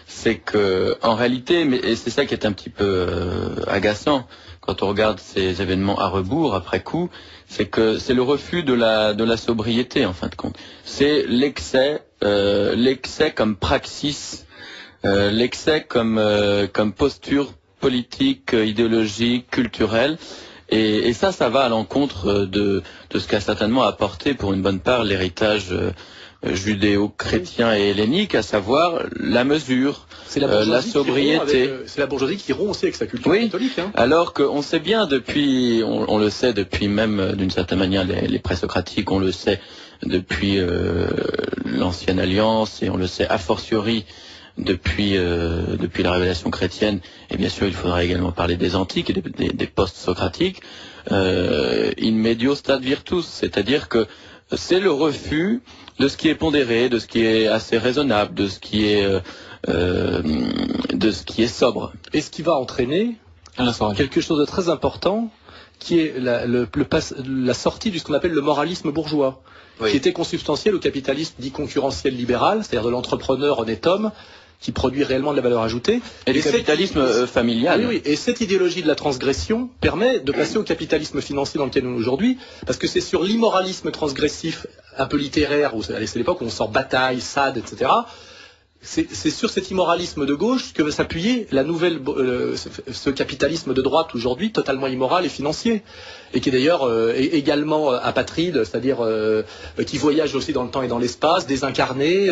c'est que, en réalité, et c'est ça qui est un petit peu agaçant quand on regarde ces événements à rebours, après coup, c'est que c'est le refus de la sobriété, en fin de compte. C'est l'excès comme praxis, l'excès comme posture politique, idéologique, culturelle. Et ça va à l'encontre de ce qu'a certainement apporté pour une bonne part l'héritage judéo-chrétien et hellénique, à savoir la mesure, la sobriété. C'est la bourgeoisie qui rompt aussi avec sa culture catholique. Hein. Alors qu'on sait bien depuis, on le sait depuis même d'une certaine manière les présocratiques, on le sait depuis l'ancienne alliance et on le sait a fortiori depuis la révélation chrétienne, et bien sûr il faudra également parler des antiques et des post-socratiques, in medio stat virtus, c'est-à-dire que c'est le refus de ce qui est pondéré, de ce qui est assez raisonnable, de ce qui est sobre. Et ce qui va entraîner quelque chose de très important, qui est la sortie de ce qu'on appelle le moralisme bourgeois, qui était consubstantiel au capitalisme dit concurrentiel libéral, c'est-à-dire de l'entrepreneur honnête homme, qui produit réellement de la valeur ajoutée. Et le capitalisme familial. Oui. Et cette idéologie de la transgression permet de passer au capitalisme financier dans lequel nous sommes aujourd'hui, parce que c'est sur l'immoralisme transgressif, un peu littéraire, c'est l'époque où on sort Bataille, Sade, etc., c'est sur cet immoralisme de gauche que va s'appuyer ce capitalisme de droite aujourd'hui totalement immoral et financier, et qui est d'ailleurs également apatride, c'est-à-dire qui voyage aussi dans le temps et dans l'espace, désincarné,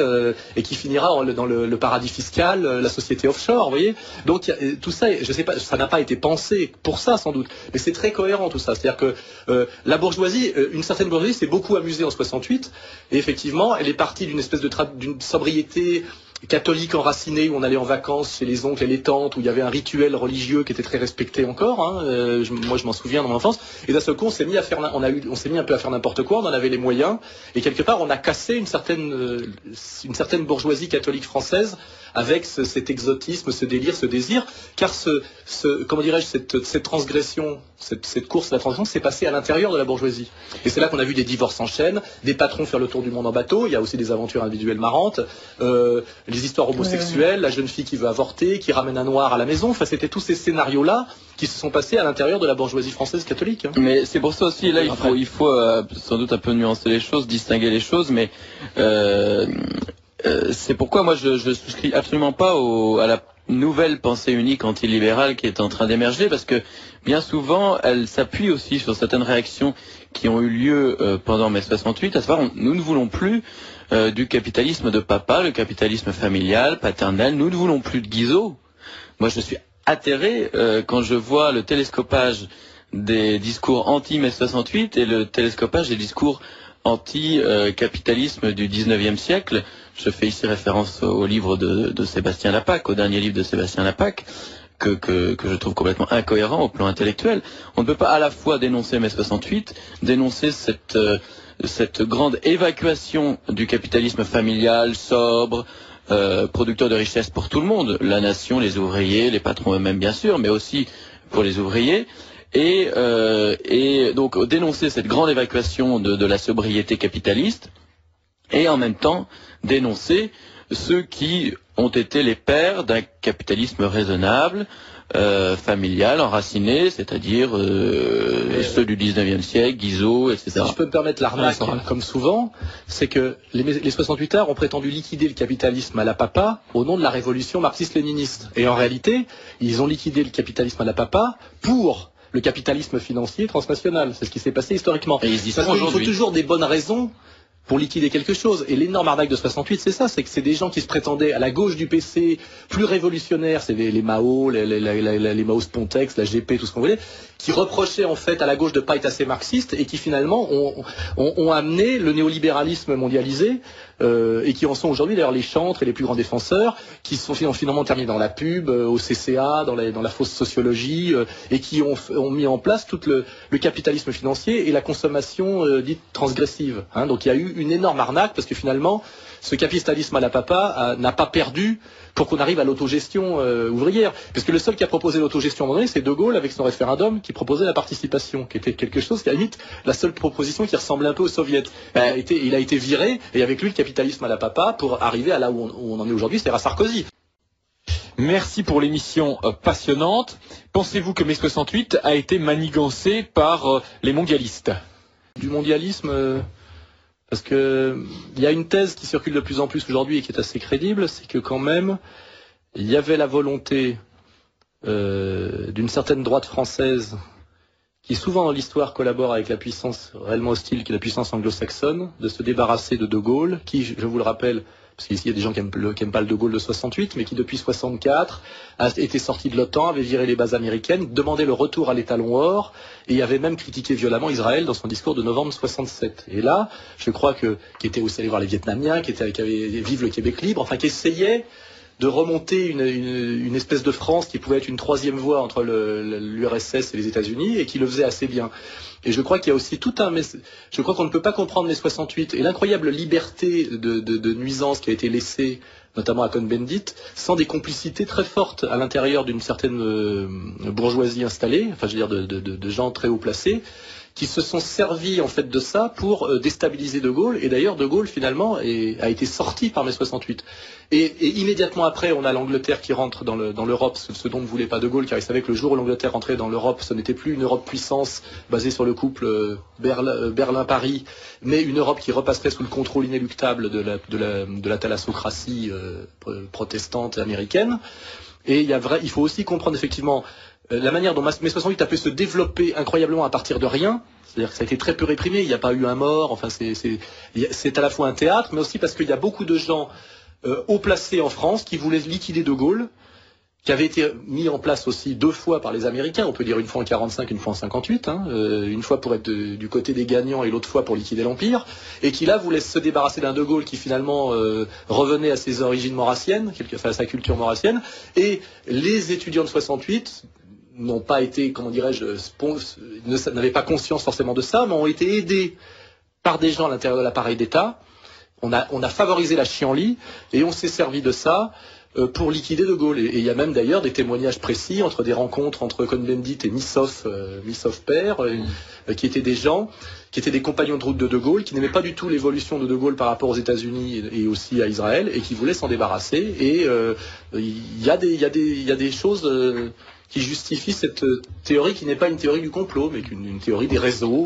et qui finira dans le paradis fiscal, la société offshore, vous voyez. Donc tout ça, je sais pas, ça n'a pas été pensé pour ça sans doute, mais c'est très cohérent tout ça. C'est-à-dire que la bourgeoisie, une certaine bourgeoisie, s'est beaucoup amusée en 68, et effectivement, elle est partie d'une espèce d'une sobriété catholique enracinée, où on allait en vacances chez les oncles et les tantes, où il y avait un rituel religieux qui était très respecté encore. Hein. Moi, je m'en souviens dans mon enfance. Et d'un seul coup, on s'est mis un peu à faire n'importe quoi. On en avait les moyens. Et quelque part, on a cassé une certaine bourgeoisie catholique française avec cet exotisme, ce délire, ce désir. Car comment dirais-je, cette transgression, cette course à la transgression, s'est passée à l'intérieur de la bourgeoisie. Et c'est là qu'on a vu des divorces en chaîne, des patrons faire le tour du monde en bateau. Il y a aussi des aventures individuelles marrantes. Les histoires homosexuelles, la jeune fille qui veut avorter, qui ramène un noir à la maison, enfin c'était tous ces scénarios-là qui se sont passés à l'intérieur de la bourgeoisie française catholique. Hein. Mais c'est pour ça aussi, là il faut sans doute un peu nuancer les choses, distinguer les choses, mais c'est pourquoi moi je souscris absolument pas à la nouvelle pensée unique antilibérale qui est en train d'émerger, parce que bien souvent elle s'appuie aussi sur certaines réactions qui ont eu lieu pendant mai 68, à savoir nous ne voulons plus du capitalisme de papa, le capitalisme familial, paternel, nous ne voulons plus de Guizot. Moi je suis atterré quand je vois le télescopage des discours anti-mai 68 et le télescopage des discours anti-capitalisme du 19e siècle. Je fais ici référence au livre de Sébastien Lapac, au dernier livre de Sébastien Lapac, que je trouve complètement incohérent au plan intellectuel. On ne peut pas à la fois dénoncer mai 68, dénoncer cette grande évacuation du capitalisme familial, sobre, producteur de richesse pour tout le monde, la nation, les ouvriers, les patrons eux-mêmes bien sûr, mais aussi pour les ouvriers, et donc dénoncer cette grande évacuation de la sobriété capitaliste, et en même temps dénoncer ceux qui ont été les pères d'un capitalisme raisonnable, familial, enraciné, c'est-à-dire ceux du 19e siècle, Guizot, etc. Si je peux me permettre l'arnaque, comme souvent, c'est que les 68 arts ont prétendu liquider le capitalisme à la papa au nom de la révolution marxiste-léniniste. Et en réalité, ils ont liquidé le capitalisme à la papa pour le capitalisme financier transnational. C'est ce qui s'est passé historiquement. Et ils y sont aujourd'hui. Il faut toujours des bonnes raisons pour liquider quelque chose. Et l'énorme arnaque de 68, c'est ça, c'est que c'est des gens qui se prétendaient à la gauche du PC, plus révolutionnaires, c'est les Mao, les Mao Spontex, la GP, tout ce qu'on voulait, qui reprochaient en fait à la gauche de ne pas être assez marxiste et qui finalement ont amené le néolibéralisme mondialisé et qui en sont aujourd'hui d'ailleurs les chantres et les plus grands défenseurs, qui sont finalement terminés dans la pub, au CCA, dans la fausse sociologie, et qui ont mis en place tout le capitalisme financier et la consommation dite transgressive. Hein. Donc il y a eu une énorme arnaque parce que finalement ce capitalisme à la papa n'a pas perdu pour qu'on arrive à l'autogestion ouvrière. Parce que le seul qui a proposé l'autogestion à un moment donné, c'est De Gaulle avec son référendum qui proposait la participation, qui était quelque chose qui a limite la seule proposition qui ressemblait un peu aux soviets. Il a été viré, et avec lui le capitalisme à la papa pour arriver à là où on en est aujourd'hui, c'est-à-dire à Sarkozy. Merci pour l'émission passionnante. Pensez-vous que mai 68 a été manigancé par les mondialistes? Du mondialisme, parce que il y a une thèse qui circule de plus en plus aujourd'hui et qui est assez crédible, c'est que quand même il y avait la volonté d'une certaine droite française qui souvent dans l'histoire collabore avec la puissance réellement hostile qui est la puissance anglo-saxonne, de se débarrasser de Gaulle, qui, je vous le rappelle, parce qu'ici il y a des gens qui aiment pas le De Gaulle de 68, mais qui depuis 64 a été sorti de l'OTAN, avait viré les bases américaines, demandait le retour à l'étalon or, et avait même critiqué violemment Israël dans son discours de novembre 67. Et là, je crois qui était aussi allé voir les Vietnamiens, qui avait Vive le Québec libre, enfin qui essayait de remonter une espèce de France qui pouvait être une troisième voie entre l'URSS et les États-Unis, et qui le faisait assez bien. Et je crois qu'il y a aussi je crois qu'on ne peut pas comprendre mai 68 et l'incroyable liberté de nuisance qui a été laissée, notamment à Cohn-Bendit, sans des complicités très fortes à l'intérieur d'une certaine bourgeoisie installée, enfin je veux dire de gens très haut placés, qui se sont servis en fait de ça pour déstabiliser De Gaulle. Et d'ailleurs, De Gaulle finalement a été sorti par mai 68. Et immédiatement après, on a l'Angleterre qui rentre dans l'Europe, ce dont ne voulait pas De Gaulle, car il savait que le jour où l'Angleterre rentrait dans l'Europe, ce n'était plus une Europe puissance basée sur le couple Berlin-Paris, mais une Europe qui repasserait sous le contrôle inéluctable de la thalassocratie protestante américaine. Et il faut aussi comprendre effectivement la manière dont mai 68 a pu se développer incroyablement à partir de rien, c'est-à-dire que ça a été très peu réprimé, il n'y a pas eu un mort, enfin c'est à la fois un théâtre, mais aussi parce qu'il y a beaucoup de gens haut placés en France qui voulaient liquider De Gaulle, qui avait été mis en place aussi 2 fois par les Américains, on peut dire une fois en 45, une fois en 58, une fois pour être du côté des gagnants et l'autre fois pour liquider l'Empire, et qui là voulait se débarrasser d'un De Gaulle qui finalement revenait à ses origines maurassiennes, à sa culture maurassienne, et les étudiants de 68 n'ont pas été, comment dirais-je, n'avaient pas conscience forcément de ça, mais ont été aidés par des gens à l'intérieur de l'appareil d'État. On a favorisé la chienlit et on s'est servi de ça pour liquider De Gaulle. Et il y a même d'ailleurs des témoignages précis entre des rencontres entre Cohn-Bendit et Missoff père, qui étaient des gens, qui étaient des compagnons de route de Gaulle, qui n'aimaient pas du tout l'évolution de Gaulle par rapport aux États-Unis et aussi à Israël, et qui voulaient s'en débarrasser. Et il y a des choses qui justifient cette théorie qui n'est pas une théorie du complot, mais une théorie des réseaux.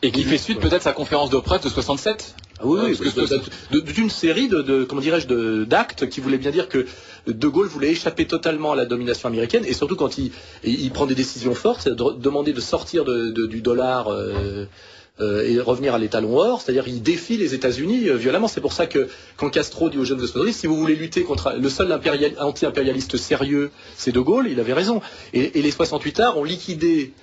Et qui fait suite peut-être à sa conférence de presse de 67 ? Oui, d'une série comment dirais-je, d'actes qui voulaient bien dire que De Gaulle voulait échapper totalement à la domination américaine, et surtout quand il prend des décisions fortes, c'est demander de sortir du dollar et revenir à l'étalon or, c'est-à-dire il défie les États-Unis violemment. C'est pour ça que quand Castro dit aux jeunes de 70, si vous voulez lutter contre le seul anti-impérialiste sérieux, c'est De Gaulle, il avait raison. Et les 68ards ont liquidé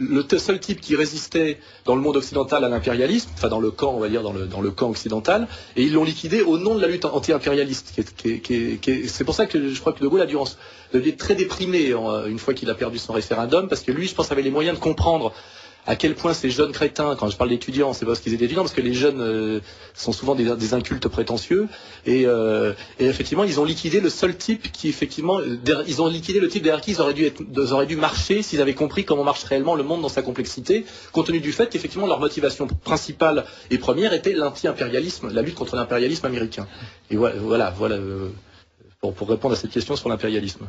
le seul type qui résistait dans le monde occidental à l'impérialisme, enfin dans le camp, on va dire, dans le camp occidental, et ils l'ont liquidé au nom de la lutte anti-impérialiste. C'est pour ça que je crois que De Gaulle a dû être très déprimé une fois qu'il a perdu son référendum, parce que lui, je pense, avait les moyens de comprendre à quel point ces jeunes crétins, quand je parle d'étudiants, c'est parce qu'ils étaient étudiants, parce que les jeunes sont souvent des incultes prétentieux, et effectivement, ils ont liquidé le seul type qui, effectivement, ils ont liquidé le type derrière qui ils auraient dû marcher s'ils avaient compris comment marche réellement le monde dans sa complexité, compte tenu du fait qu'effectivement, leur motivation principale et première était l'anti-impérialisme, la lutte contre l'impérialisme américain. Et voilà, pour répondre à cette question sur l'impérialisme.